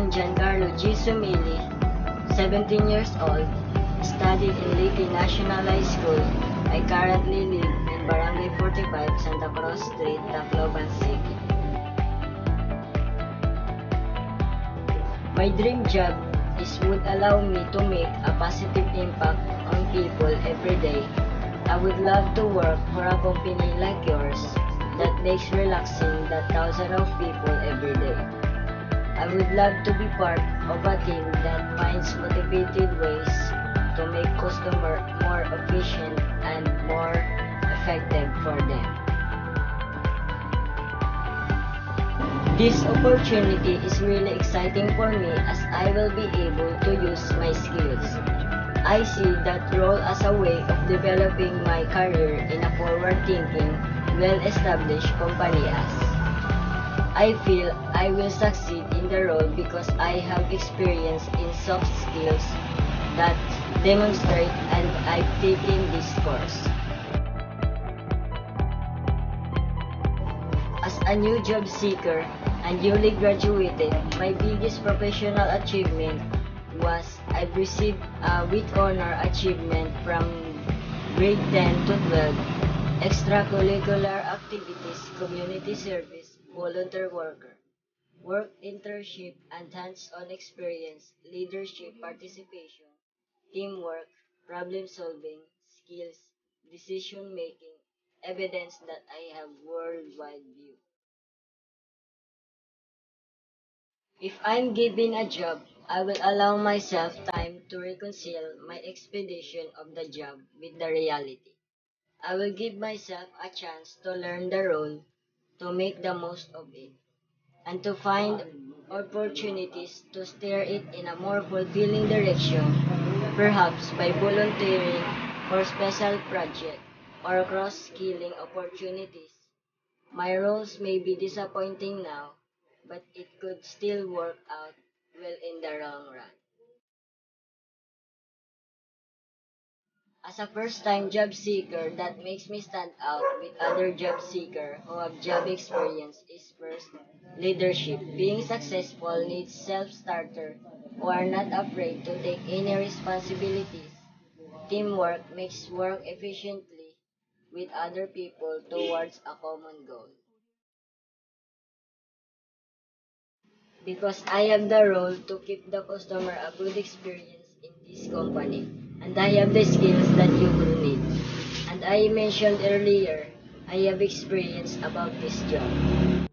am Giancarlo G. Sumili, 17 years old, studied in Leyte National High School. I currently live in Barangay 45, Santa Cruz Street, Tacloban City. My dream job would allow me to make a positive impact on people every day. I would love to work for a company like yours that makes relaxing the thousands of people every day. I would love to be part of a team that finds motivated ways to make customer more efficient and more effective for them. This opportunity is really exciting for me as I will be able to use my skills. I see that role as a way of developing my career in a forward-thinking, well-established company as I feel I will succeed in the role because I have experience in soft skills that demonstrate and I've taken this course. As a new job seeker and newly graduated, my biggest professional achievement was I've received a with honor achievement from grade 10 to 12, extracurricular activities, community service, volunteer work internship and hands-on experience, leadership participation, teamwork, problem solving, skills, decision making, evidence that I have worldwide view. If I'm given a job, I will allow myself time to reconcile my expectation of the job with the reality. I will give myself a chance to learn the role, to make the most of it, and to find opportunities to steer it in a more fulfilling direction, perhaps by volunteering for special projects or cross-skilling opportunities. My roles may be disappointing now, but it could still work out well in the long run. As a first-time job seeker, that makes me stand out with other job seekers who have job experience is first, leadership. Being successful needs self-starter who are not afraid to take any responsibilities. Teamwork makes work efficiently with other people towards a common goal. Because I have the role to give the customer a good experience in this company, and I have the skills that you will need. And I mentioned earlier, I have experience about this job.